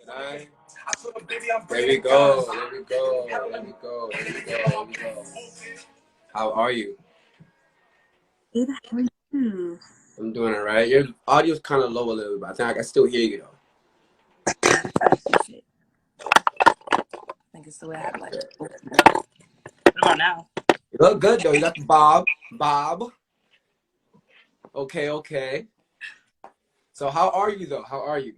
Nine. There we go. There we go. There we go. There we go. There we go. How are you? Good, how are you? I'm doing all right. Your audio's kind of low a little bit, but I think I can still hear you though. That's just it. I think it's the way I have like. What about now? You look good though. You got the bob. Bob. Okay, okay. So how are you though? How are you?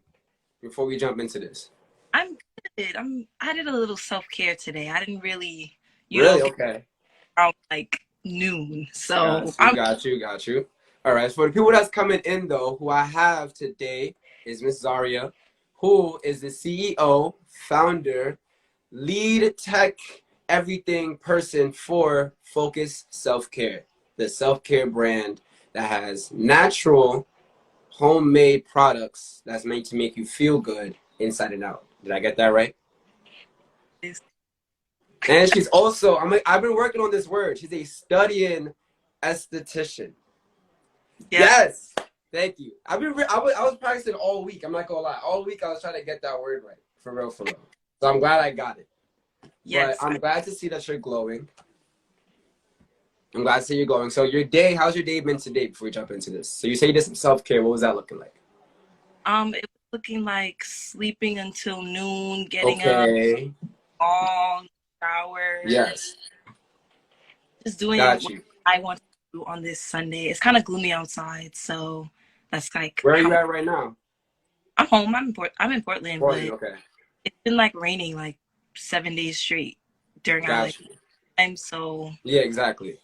Before we jump into this. I'm good. I did a little self-care today. I didn't really, Really? get Okay. around like noon. So Got you, got you, got you. All right. So for the people that's coming in though, who I have today is Miss Zaria, who is the CEO, founder, lead tech everything person for Focus Self Care, the self care brand that has natural, homemade products that's made to make you feel good inside and out. Did I get that right? And she's also, I've been working on this word. She's a studying esthetician. yeah. Yes. Thank you. I was practicing all week. I'm not gonna lie. All week I was trying to get that word right. For real, for real. So I'm glad I got it. Yes. But I'm glad to see that you're glowing. I'm glad to see you're glowing. So your day, how's your day been today before we jump into this? So you say you did some self-care. What was that looking like? It was looking like sleeping until noon, getting up, Okay. long shower. Yes. Just doing Got what you. I want to do on this Sunday. It's kind of gloomy outside, so that's like Where are you how at right now? I'm home. I'm in Portland, Portland, but okay. it's been like raining like 7 days straight during our like Got you. time. So Yeah, exactly.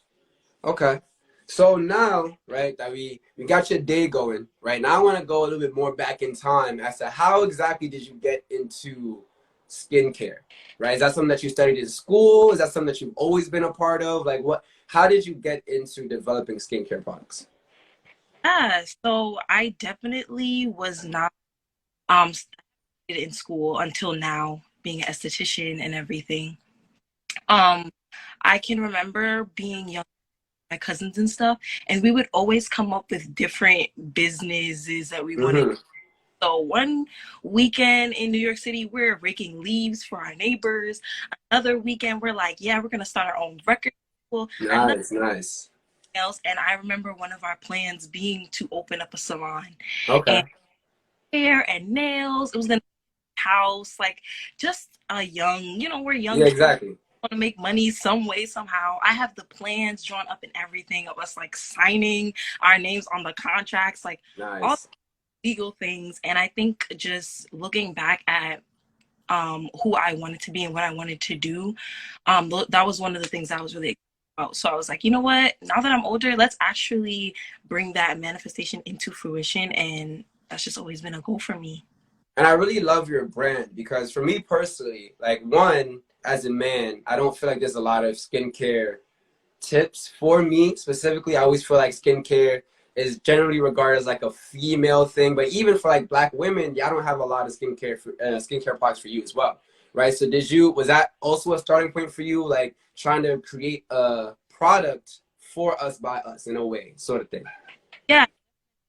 Okay. So now, right, that we got your day going, right? Now I want to go a little bit more back in time as to how exactly did you get into skincare, right? Is that something that you studied in school? Is that something that you've always been a part of? Like how did you get into developing skincare products? yeah, so I definitely was not studied in school until now, being an esthetician and everything. Um, I can remember being young, my cousins and stuff, and we would always come up with different businesses that we wanted. Mm-hmm. So one weekend in New York City, we're raking leaves for our neighbors. Another weekend, we're like, yeah, we're gonna start our own record label. Another Nice, nice. else, and I remember one of our plans being to open up a salon and Okay. hair and nails. It was gonna be a house, like just a young, we're young Yeah, kids, exactly. want to make money some way, somehow. I have the plans drawn up and everything of us like signing our names on the contracts, like all Nice. legal things. And I think just looking back at who I wanted to be and what I wanted to do, that was one of the things I was really excited about. So I was like, you know what? Now that I'm older, let's actually bring that manifestation into fruition, and that's just always been a goal for me. And I really love your brand because for me personally, like one, as a man, I don't feel like there's a lot of skincare tips for me specifically. I always feel like skincare is generally regarded as like a female thing, but even for like black women, yeah, I don't have a lot of skincare products for you as well, right? So was that also a starting point for you, like trying to create a product for us by us in a way, sort of thing? Yeah,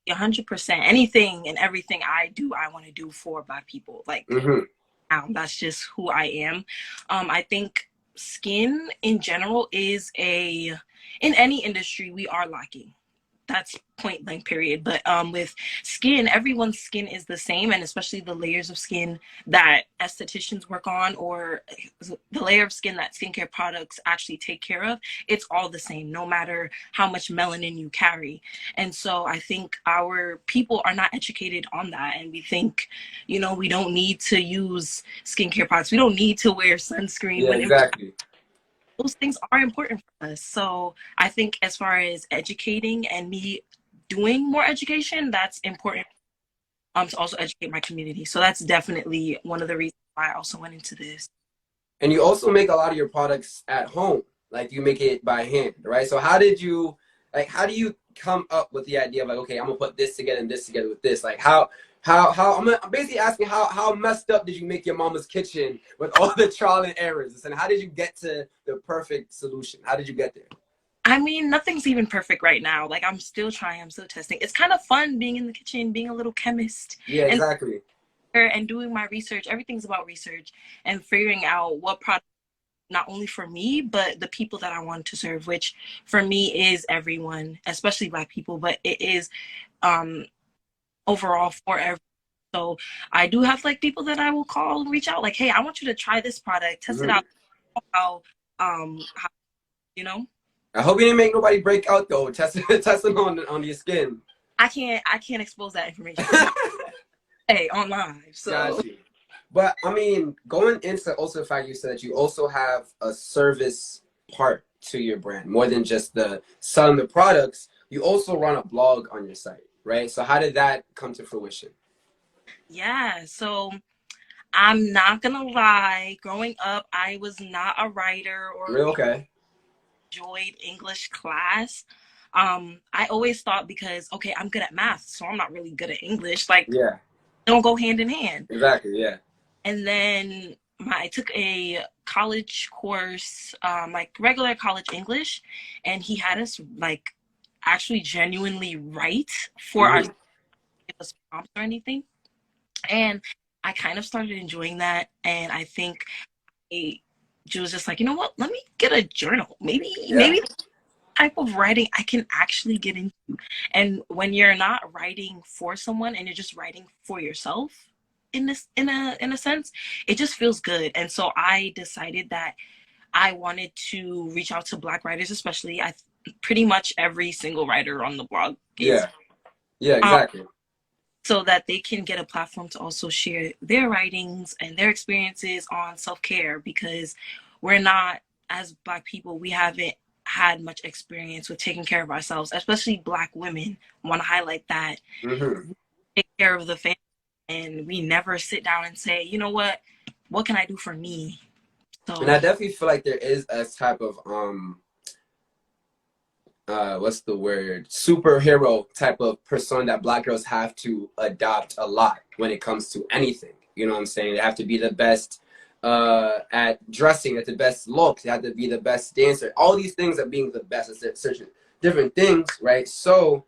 100%. Anything and everything I do, I want to do for Black people. Like, Mm-hmm. that's just who I am. I think skin in general is in any industry, we are lacking. That's point blank period. But with skin, everyone's skin is the same, and especially the layers of skin that estheticians work on, or the layer of skin that skincare products actually take care of, it's all the same no matter how much melanin you carry. And so I think our people are not educated on that, and we think, we don't need to use skincare products, we don't need to wear sunscreen, Yeah, when exactly. those things are important for us. So I think as far as educating and me doing more education, that's important, to also educate my community. So that's definitely one of the reasons why I also went into this. And you also make a lot of your products at home, like you make it by hand, right? So how do you come up with the idea of like, okay, I'm gonna put this together and this together with this? Like I'm basically asking how messed up did you make your mama's kitchen with all the trial and errors, and how did you get to the perfect solution? How did you get there? I mean, nothing's even perfect right now. Like, I'm still trying, I'm still testing. It's kind of fun being in the kitchen, being a little chemist. Yeah, And exactly. and doing my research. Everything's about research and figuring out what product, not only for me, but the people that I want to serve, which for me is everyone, especially Black people, but it is um, overall for everyone. So I do have like people that I will call and reach out, like, hey, I want you to try this product, test it Hmm. out, how you know. I hope you didn't make nobody break out though. Testing on your skin. I can't expose that information on hey on live. So Got you. But I mean, going into also the fact you said that you also have a service part to your brand, more than just the selling the products. You also run a blog on your site, right? So how did that come to fruition? yeah, so I'm not gonna lie. Growing up, I was not a writer or Real okay. enjoyed English class. I always thought because okay, I'm good at math, so I'm not really good at English. Like, Yeah, don't go hand in hand. exactly. Yeah. And then I took a college course, like regular college English, and he had us like actually genuinely write for our Hmm. give us prompts or anything. And I kind of started enjoying that, and I think she was just like, you know what? Let me get a journal. Yeah. Maybe type of writing I can actually get into. And when you're not writing for someone and you're just writing for yourself in a sense, it just feels good. And so I decided that I wanted to reach out to Black writers, especially. I pretty much every single writer on the blog is Yeah. Yeah. um, Exactly. so that they can get a platform to also share their writings and their experiences on self-care, because we're not, as Black people, we haven't had much experience with taking care of ourselves, especially Black women. I want to highlight that. Hmm. We take care of the family and we never sit down and say, you know what can I do for me? And I So definitely feel like there is a type of what's the word, superhero type of persona that Black girls have to adopt a lot when it comes to anything. You know what I'm saying? They have to be the best at dressing, at the best look. They have to be the best dancer. All these things are being the best at certain different things, right? So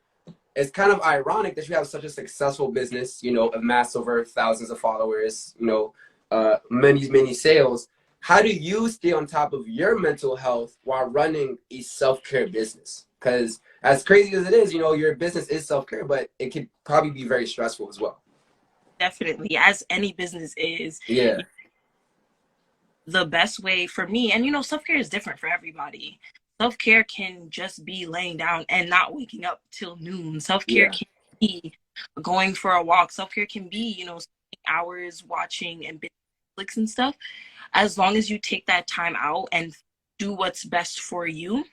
it's kind of ironic that you have such a successful business, you know, amassed over thousands of followers, you know, many sales. How do you stay on top of your mental health while running a self-care business? Because as crazy as it is, you know, your business is self-care, but it could probably be very stressful as well. definitely, as any business is, Yeah, the best way for me, and self-care is different for everybody. Self-care can just be laying down and not waking up till noon. Self-care yeah. can be going for a walk. Self-care can be spending hours watching and Netflix and stuff. As long as you take that time out and do what's best for you.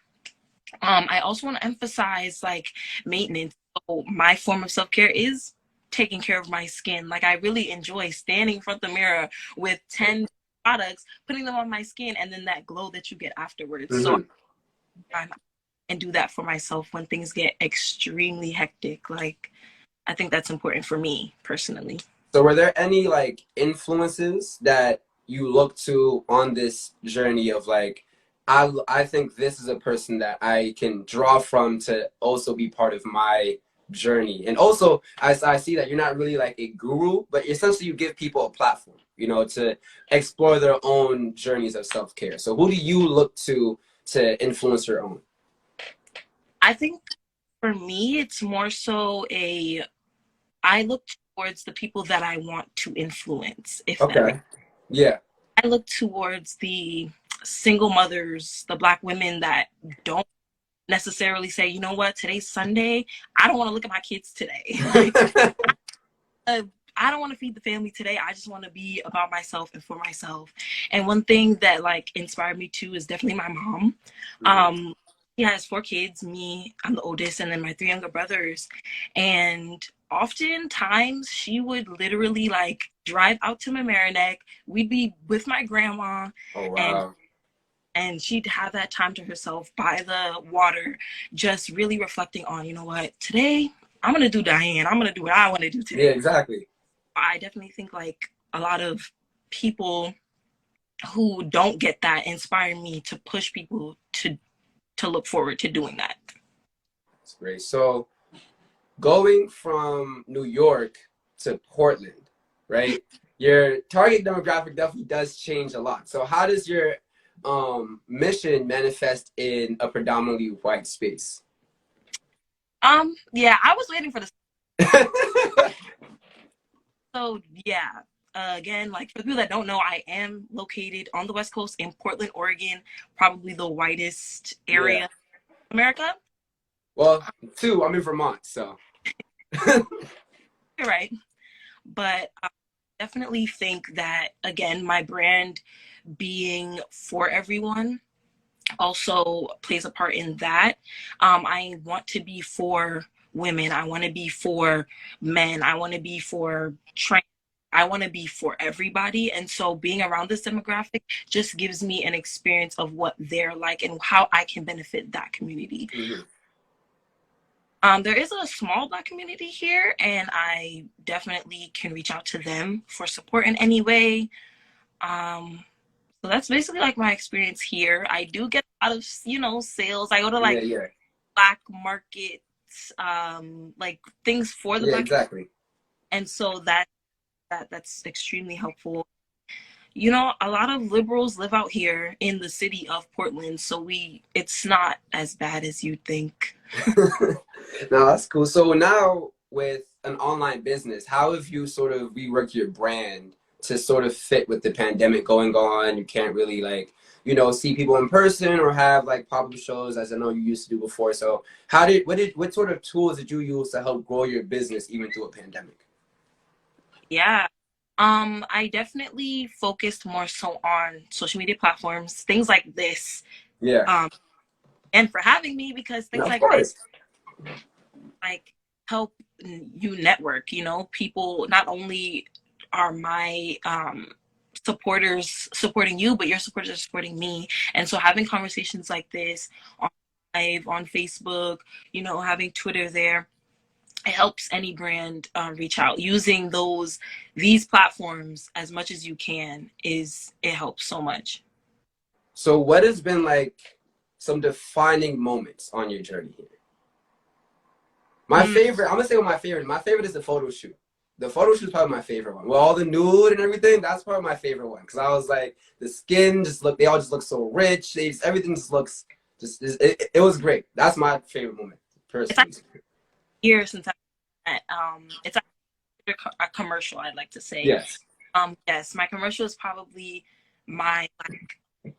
I also want to emphasize like maintenance. So my form of self-care is taking care of my skin. Like, I really enjoy standing in front of the mirror with 10 products, putting them on my skin, and then that glow that you get afterwards. So Hmm. I and do that for myself when things get extremely hectic. Like, I think that's important for me personally. So were there any like influences that you look to on this journey of like, I think this is a person that I can draw from to also be part of my journey. And also I see that you're not really like a guru, but essentially you give people a platform, you know, to explore their own journeys of self-care. So who do you look to influence your own? I think for me, it's more so I look towards the people that I want to influence, if that makes. Okay. Yeah. I look towards the single mothers, the Black women that don't necessarily say, you know what, today's Sunday. I don't want to look at my kids today. Like, uh, I don't want to feed the family today. I just want to be about myself and for myself. And one thing that like inspired me too is definitely my mom. Mhm. Um, she has 4 kids. Me, I'm the oldest, and then my 3 younger brothers. And oftentimes she would literally like drive out to Mamaroneck. We'd be with my grandma, Oh and wow. she'd have that time to herself by the water, just really reflecting on, you know what, today I'm gonna do Diane. I'm gonna do what I want to do Yeah, today. exactly. I definitely think like a lot of people who don't get that inspire me to push people to look forward to doing that. That's great. So going from New York to Portland, right? Your target demographic definitely does change a lot. So how does your mission manifest in a predominantly white space? Yeah, I was waiting for this. So yeah, again, like for people that don't know, I am located on the West Coast in Portland, Oregon, probably the whitest area Yeah. in America. Well, two, I'm in Vermont, so. You're right. But I definitely think that, again, my brand being for everyone also plays a part in that. I want to be for women. I want to be for men. I want to be for trans. I want to be for everybody. And so being around this demographic just gives me an experience of what they're like and how I can benefit that community. Mm-hmm. There is a small Black community here, and I definitely can reach out to them for support in any way. So that's basically like my experience here. I do get a lot of, sales. I go to Yeah, like yeah. black markets, like things for the Yeah, black, exactly. and so that's extremely helpful. A lot of liberals live out here in the city of Portland, so it's not as bad as you think. No, that's cool. So now with an online business, how have you sort of reworked your brand to sort of fit with the pandemic going on? You can't really like, see people in person or have like pop-up shows as I know you used to do before. So what sort of tools did you use to help grow your business even through a pandemic? Yeah. I definitely focused more so on social media platforms, things like this. Yeah. Um, and for having me because No, things of like this course. like help you network. People not only are my supporters supporting you, but your supporters are supporting me. And so having conversations like this on live, on Facebook, having Twitter there, it helps any brand reach out. Using these platforms as much as you can it helps so much. So what has been like some defining moments on your journey here? My Mm, favorite, I'm gonna say what my favorite. My favorite is the photo shoot. The photo shoot is probably my favorite one. With all the nude and everything, that's probably my favorite one. Cause I was like, the skin they all just look so rich. Everything just looks, it was great. That's my favorite moment, it's like personally. years since it's a commercial, I'd like to say. Yes. Yes, my commercial is probably my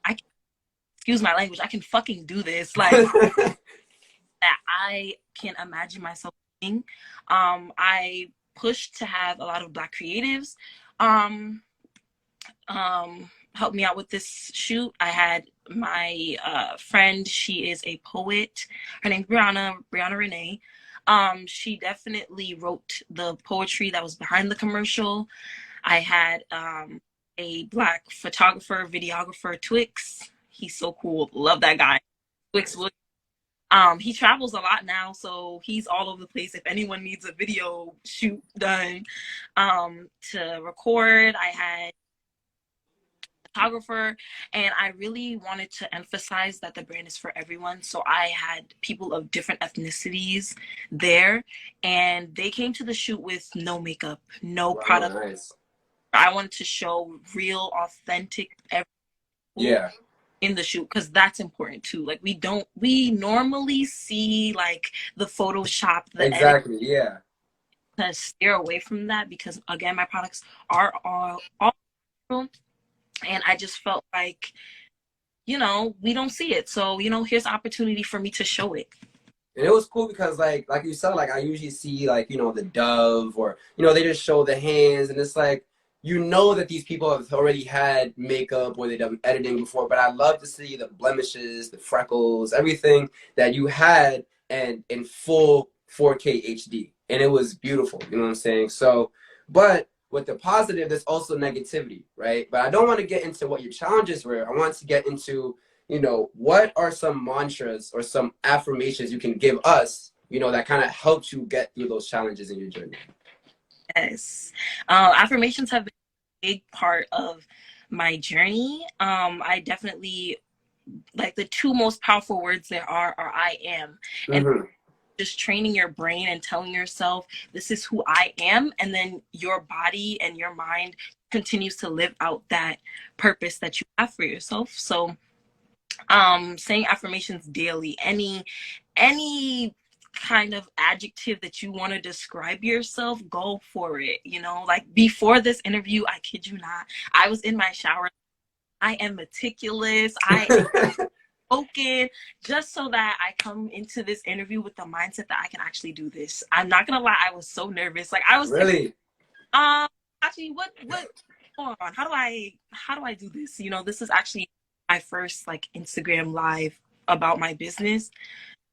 I excuse my language. I can fucking do this. Like that I can imagine myself being. I pushed to have a lot of Black creatives um, help me out with this shoot. I had my friend. She is a poet. Her name's Brianna Renee. She definitely wrote the poetry that was behind the commercial. I had a Black photographer, videographer, Twix. He's so cool. Love that guy. Twix he travels a lot now, so he's all over the place. If anyone needs a video shoot done to record, I had a photographer, and I really wanted to emphasize that the brand is for everyone. So I had people of different ethnicities there, and they came to the shoot with no makeup, no Wow, product. nice. I wanted to show real, authentic people Yeah, in the shoot because that's important too. Like we normally see like the Photoshop, the edit, exactly. Yeah. to steer away from that because again, my products are all real, and I just felt like we don't see it. So here's an opportunity for me to show it. And it was cool because like you said, like I usually see like, the dove or, they just show the hands and it's like, that these people have already had makeup or they've done editing before, but I love to see the blemishes, the freckles, everything that you had and in full 4K HD. And it was beautiful, you know what I'm saying? So, but with the positive, there's also negativity, right? But I don't want to get into what your challenges were. I want to get into what are some mantras or some affirmations you can give us, that kind of helped you get through those challenges in your journey? Yes, affirmations have been a big part of my journey. I definitely like the two most powerful words there are I am, and Mm-hmm. just training your brain and telling yourself, this is who I am. And then your body and your mind continues to live out that purpose that you have for yourself. So saying affirmations daily, any kind of adjective that you want to describe yourself, go for it. You know, like before this interview, I kid you not, I was in my shower. I am meticulous. I am spoken, just so that I come into this interview with the mindset that I can actually do this. I'm not gonna lie, I was so nervous. Like I was Really? actually what hold on, how do I do this? You know, this is actually my first like Instagram live about my business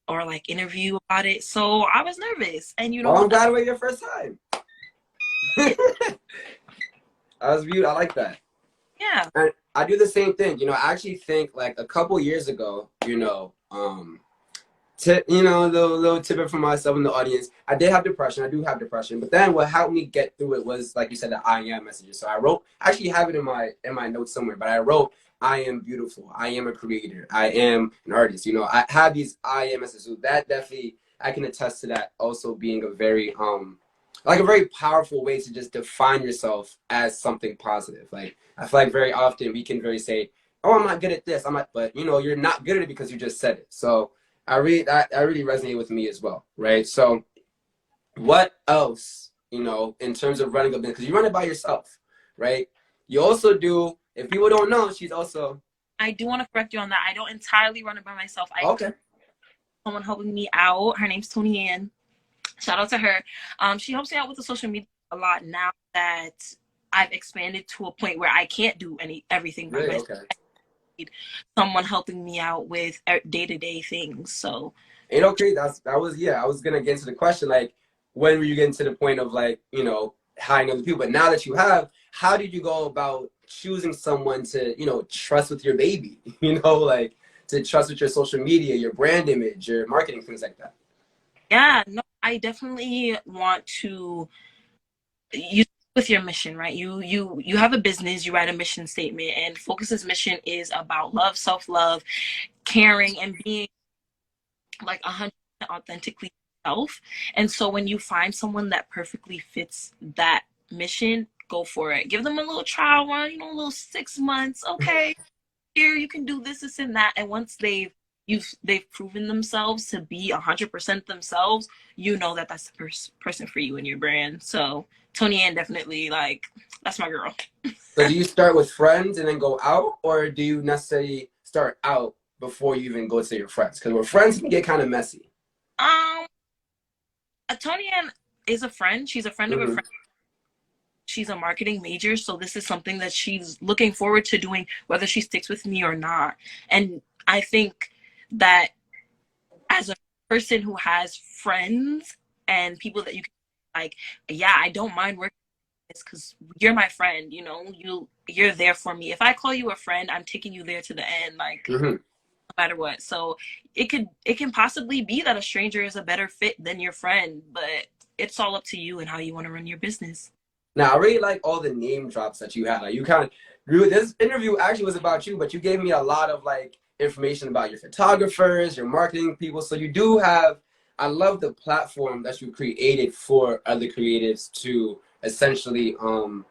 or like interview about it. So I was nervous. And you know Well, I'm what? glad it was your first time. That was beautiful. I like that. Yeah. And I do the same thing. You know, I actually think like a couple years ago, you know, little tip from myself in the audience. I did have depression. I do have depression. But then what helped me get through it was, like you said, the I am messages. So I wrote, I actually have it in my notes somewhere, but I wrote, I am beautiful. I am a creator. I am an artist. You know, I have these I am messages. So that definitely, I can attest to that also being a very, like a very powerful way to just define yourself as something positive. Like, I feel like very often we can very say, oh, I'm not good at this. I'm not, but you know, you're not good at it because you just said it. So I really resonate with me as well, right? So what else, you know, in terms of running a business, because you run it by yourself, right? You also do, if people don't know, she's also. I do want to correct you on that. I don't entirely run it by myself. Okay. Someone helping me out. Her name's Tony Ann. Shout out to her. She helps me out with the social media a lot now that I've expanded to a point where I can't do everything by myself. Okay. Someone helping me out with day-to-day things. So Okay, I was gonna get into the question, like, when were you getting to the point of, like, you know, hiring other people? But now that you have, how did you go about choosing someone to, you know, trust with your baby? You know, like, to trust with your social media, your brand image, your marketing, things like that. yeah, no, I definitely want to you with your mission, right? You have a business, you write a mission statement, and Focus's mission is about love, self-love, caring, and being like 100% authentically yourself. And so when you find someone that perfectly fits that mission, go for it. Give them a little trial run, you know, a little 6 months. Okay, here you can do this and that. And once they've proven themselves to be 100% themselves, you know that that's the person for you and your brand. So Tony Ann definitely, like, that's my girl. So do you start with friends and then go out, or do you necessarily start out before you even go to your friends? Because with friends, it can get kind of messy. Tony Ann is a friend. She's a friend of a friend. She's a marketing major, so this is something that she's looking forward to doing, whether she sticks with me or not. And I think that as a person who has friends and people that you can, like, yeah, I don't mind working with this because you're my friend, you know, you're there for me. If I call you a friend, I'm taking you there to the end, like, no matter what. So it can possibly be that a stranger is a better fit than your friend, but it's all up to you and how you want to run your business. Now, I really like all the name drops that you had. Like, you kind of grew. This interview actually was about you, but you gave me a lot of, like, information about your photographers, your marketing people. So you do have, I love the platform that you created for other creatives to essentially, you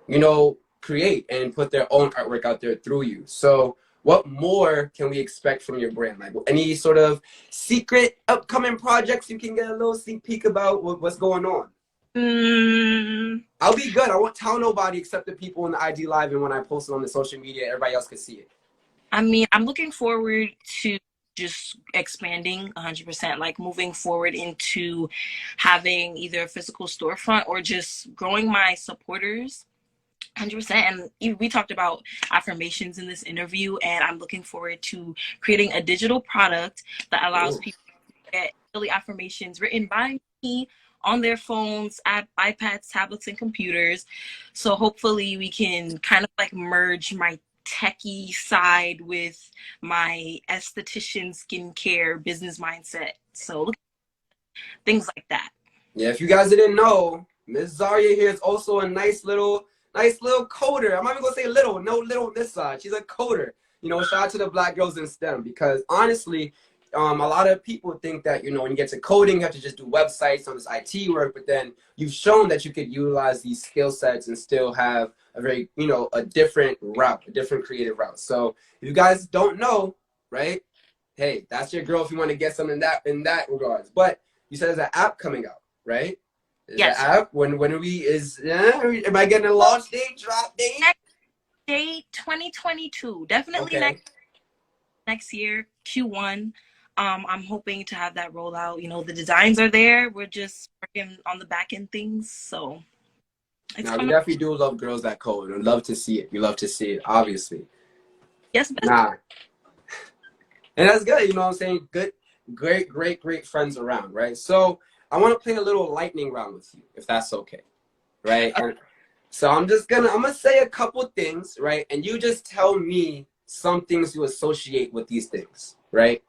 know, create and put their own artwork out there through you. So what more can we expect from your brand? Like, any sort of secret upcoming projects you can get a little sneak peek about what's going on? I'll be good. I won't tell nobody except the people in the IG live, and when I post it on the social media, everybody else can see it. I mean, I'm looking forward to just expanding 100%, like moving forward into having either a physical storefront or just growing my supporters 100%. And we talked about affirmations in this interview, and I'm looking forward to creating a digital product that allows people to get daily affirmations written by me on their phones, iPads, tablets, and computers. So hopefully we can kind of like merge my techie side with my esthetician skincare business mindset. So things like that. Yeah, if you guys didn't know, Miss Zaria here is also a nice little coder. I'm not even gonna say little on this side. She's a coder. You know, shout out to the Black girls in STEM, because honestly, a lot of people think that, you know, when you get to coding, you have to just do websites on this IT work, but then you've shown that you could utilize these skill sets and still have a very, you know, a different route, a different creative route. So if you guys don't know, right, hey, that's your girl if you want to get some in that regards. But you said there's an app coming out, right? Is Yes. the app, when am I getting a launch date, drop date? Next date 2022. Definitely Okay. next year, Q1. I'm hoping to have that roll out. You know, the designs are there. We're just working on the back end things. So it's Now, we coming. definitely do love girls that code. We love to see it. We love to see it, obviously. Yes, Nah. And that's good, you know what I'm saying? Good, great friends around, right? So I want to play a little lightning round with you, if that's okay, right? And so I'm gonna say a couple things, right? And you just tell me some things you associate with these things, right?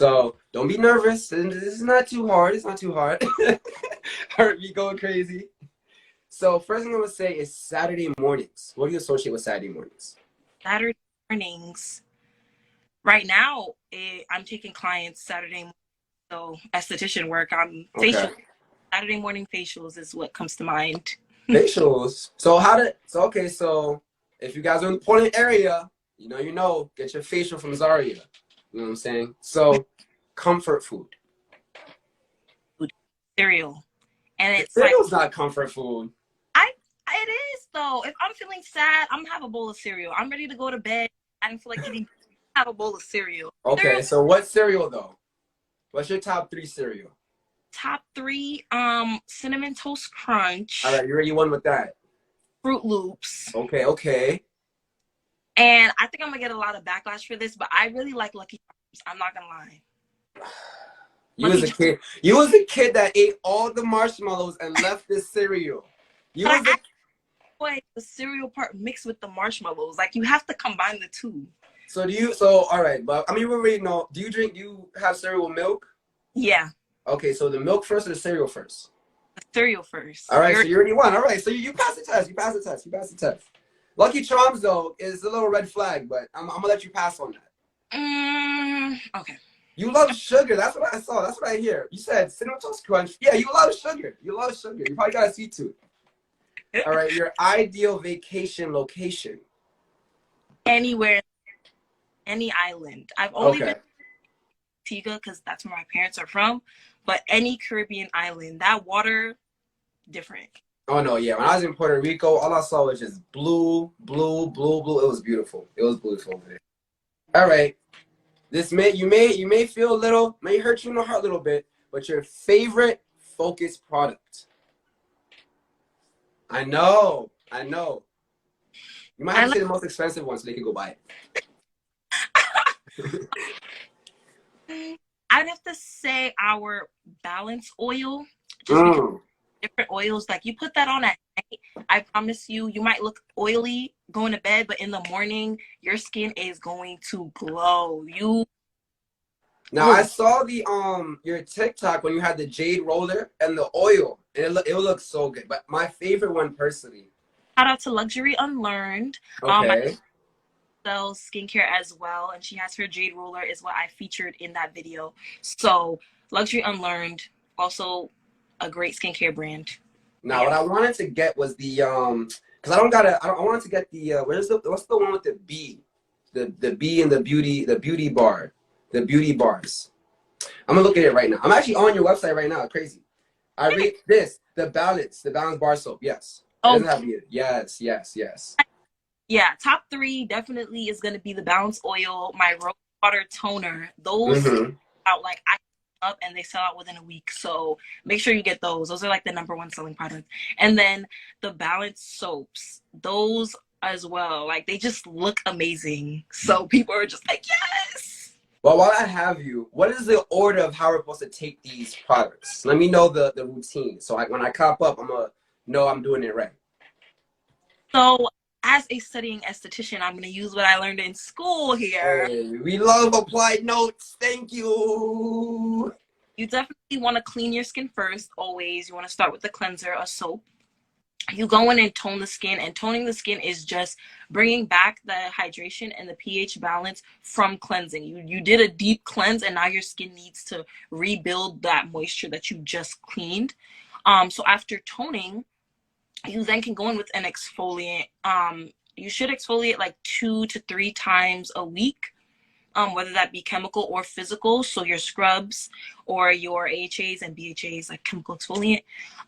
So don't be nervous. This is not too hard. It's not too hard. Hurt me going crazy. So first thing I'm gonna say is Saturday mornings. What do you associate with Saturday mornings? Saturday mornings. Right now, I'm taking clients Saturday morning, so esthetician work. I'm facial. Saturday morning facials is what comes to mind. Facials. So so if you guys are in the Portland area, you know, get your facial from Zaria. You know what I'm saying? So comfort food. Cereal. And it's Cereal's not comfort food. It is though. If I'm feeling sad, I'm gonna have a bowl of cereal. I'm ready to go to bed. I don't feel like eating. Have a bowl of cereal. Okay, Cereal. so what cereal though? What's your top 3 cereal? Top 3, Cinnamon Toast Crunch. All right, you already won with that. Fruit Loops. Okay. And I think I'm gonna get a lot of backlash for this, but I really like Lucky Charms. I'm not gonna lie. You was a kid that ate all the marshmallows and left this cereal. Boy, the cereal part mixed with the marshmallows. Like, you have to combine the two. So all right, but I mean, we already know. Do you have cereal with milk? Yeah. Okay, so the milk first or the cereal first? The cereal first. All right, so you already won. All right, so you passed the test. You passed the test. Lucky Charms, though, is a little red flag, but I'm going to let you pass on that. Okay. You love sugar. That's what I saw. That's what I hear. You said Cinnamon Toast Crunch. Yeah, you love sugar. You probably got a sweet tooth. All right, your ideal vacation location. Anywhere. Any island. I've only been to Antigua because that's where my parents are from, but any Caribbean island, that water, different. Oh no, yeah. When I was in Puerto Rico, all I saw was just blue. It was beautiful. It was beautiful over there. All right, you may feel a little, may hurt you in the heart a little bit, but your favorite focus product. I know. You might have to say the most expensive one so they can go buy it. I'd have to say our balance oil. Just because different oils, like you put that on at night, I promise you might look oily going to bed, but in the morning your skin is going to glow. Now I saw your TikTok when you had the jade roller and the oil, and it looks so good. But my favorite one personally. Shout out to Luxury Unlearned. Okay. Sells skincare as well, and she has her jade roller is what I featured in that video. So Luxury Unlearned, also a great skincare brand. Now what I wanted to get was the because I wanted to get the what's the one with the bee, the bee and the beauty bar, the beauty bars. I'm gonna look at it right now. I'm actually on your website right now. Crazy. I read this, the balance bar soap. Yes. Yes. Yeah, top 3 definitely is going to be the Balance Oil, my Rose Water Toner. Those out like I up and they sell out within a week. So make sure you get those. Those are like the #1 selling product. And then the Balance soaps, those as well. Like they just look amazing. So people are just like, yes. Well, while I have you, what is the order of how we're supposed to take these products? Let me know the routine. So when I cop up, I'm going to know I'm doing it right. So as a studying esthetician, I'm going to use what I learned in school here. Hey, we love applied notes. Thank you. You definitely want to clean your skin first, always. You want to start with the cleanser, a soap. you go in and tone the skin, and toning the skin is just bringing back the hydration and the pH balance from cleansing. You did a deep cleanse, and now your skin needs to rebuild that moisture that you just cleaned. So after toning, you then can go in with an exfoliant. You should exfoliate like 2 to 3 times a week, whether that be chemical or physical. So your scrubs or your AHAs and BHAs, like chemical exfoliant.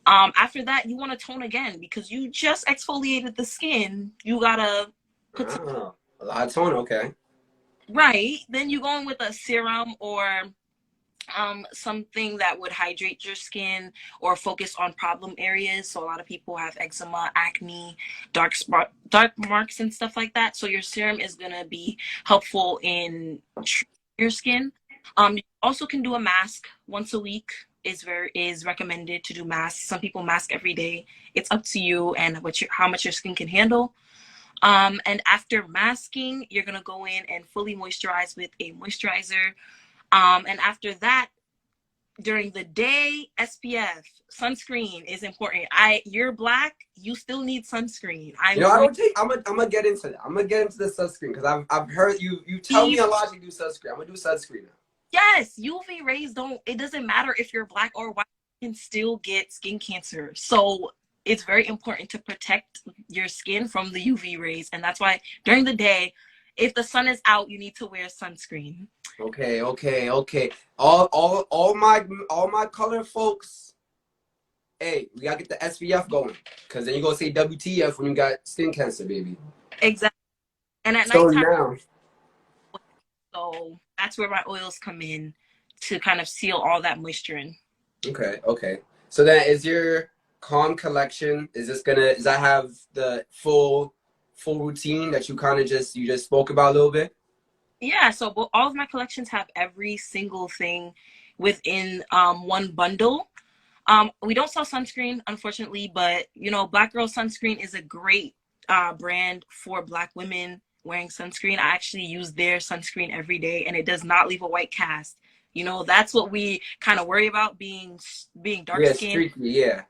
After that, you want to tone again because you just exfoliated the skin. You gotta put some, a lot of tone. Okay. right. Then you go in with a serum or something that would hydrate your skin or focus on problem areas. So a lot of people have eczema, acne, dark marks and stuff like that. So your serum is gonna be helpful in your skin. You also can do a mask once a week. Is recommended to do masks. Some people mask every day. It's up to you and how much your skin can handle. And after masking, you're gonna go in and fully moisturize with a moisturizer. And after that, during the day, SPF, sunscreen is important. You're black, you still need sunscreen. I don't take. I'm gonna get into that. I'm gonna get into the sunscreen because I've heard you tell me a lot to do sunscreen. I'm gonna do sunscreen now. Yes, UV rays it doesn't matter if you're black or white, you can still get skin cancer. So it's very important to protect your skin from the UV rays. And that's why during the day, if the sun is out, you need to wear sunscreen. Okay. All my color folks. Hey, we gotta get the SPF going, cause then you gonna say WTF when you got skin cancer, baby. Exactly. And at so nighttime, now, so that's where my oils come in to kind of seal all that moisture in. Okay. So then, is your Calm collection? Does that have the full routine that you kind of just spoke about a little bit? Yeah, so all of my collections have every single thing within one bundle. We don't sell sunscreen, unfortunately, but Black Girl Sunscreen is a great brand for Black women wearing sunscreen. I actually use their sunscreen every day, and it does not leave a white cast. That's what we kind of worry about, being dark skinned, streaky, yeah,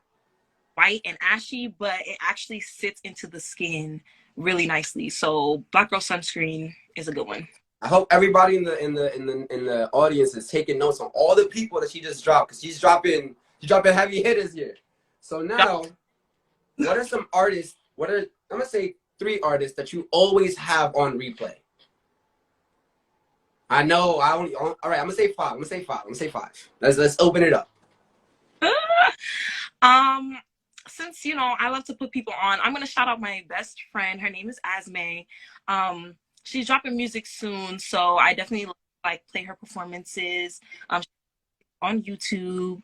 white and ashy, but it actually sits into the skin really nicely. So Black Girl Sunscreen is a good one. I hope everybody in the audience is taking notes on all the people that she just dropped, because she's dropping heavy hitters here. So now, what are some artists? I'm gonna say 3 artists that you always have on replay. I know all right. I'm gonna say 5. Let's open it up. Since I love to put people on, I'm gonna shout out my best friend. Her name is Asme. She's dropping music soon, so I definitely play her performances on YouTube,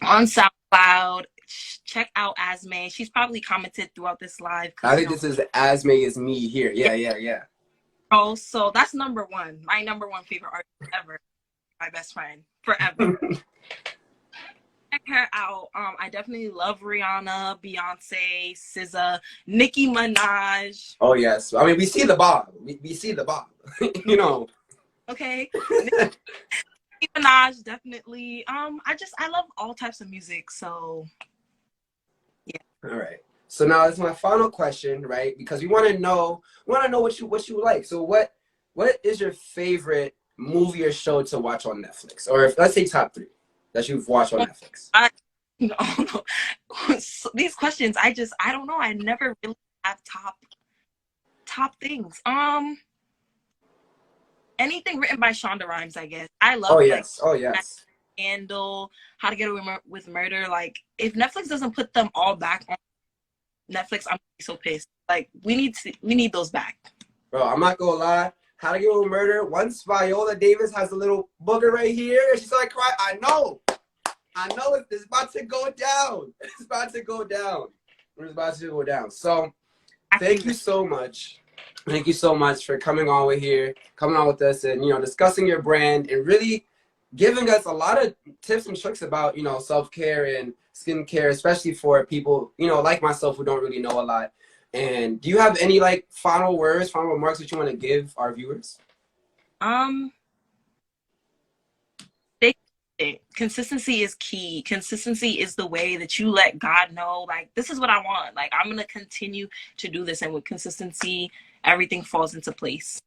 on SoundCloud. Check out Asme. She's probably commented throughout this live. I think this is Asme is me here. Yeah. Oh, so that's number 1. My number 1 favorite artist ever. My best friend forever. Check her out. I definitely love Rihanna, Beyonce, SZA, Nicki Minaj. Oh yes, I mean we see the bob. We see the bob. Okay. Nicki Minaj, definitely. I love all types of music, so yeah. All right. So now it's my final question, right? Because we want to know what you like. So what is your favorite movie or show to watch on Netflix, or let's say top 3 that you've watched on Netflix? No. So these questions, I don't know. I never really have top things. Anything written by Shonda Rhimes, I guess. I love. Oh yes. Scandal, How to Get Away with Murder. Like, if Netflix doesn't put them all back on Netflix, I'm so pissed. Like, we need those back. Bro, I'm not gonna lie. How to Get Away with Murder. Once Viola Davis has a little booger right here, and she's like, "Cry." I know it's about to go down. It's about to go down. So, thank you so much. Thank you so much for coming on with us, and discussing your brand and really giving us a lot of tips and tricks about self-care and skincare, especially for people like myself who don't really know a lot. And do you have any final remarks that you want to give our viewers? Consistency is key. Consistency is the way that you let God know, like, this is what I want. Like, I'm going to continue to do this. And with consistency, everything falls into place.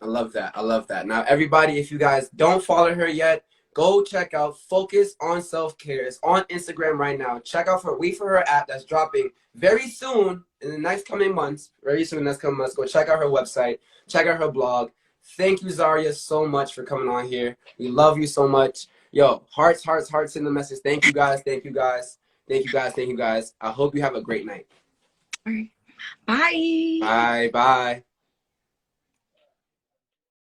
I love that. I love that. Now, everybody, if you guys don't follow her yet, go check out Focus on Self-Care. It's on Instagram right now. Check out her Wait for Her app that's dropping very soon in the next coming months. Very soon in the next coming months. Go check out her website. Check out her blog. Thank you, Zaria, so much for coming on here. We love you so much. Yo, hearts, hearts, hearts in the message. Thank you guys. Thank you guys. Thank you guys. Thank you guys. I hope you have a great night. All right. Bye. Bye. Bye.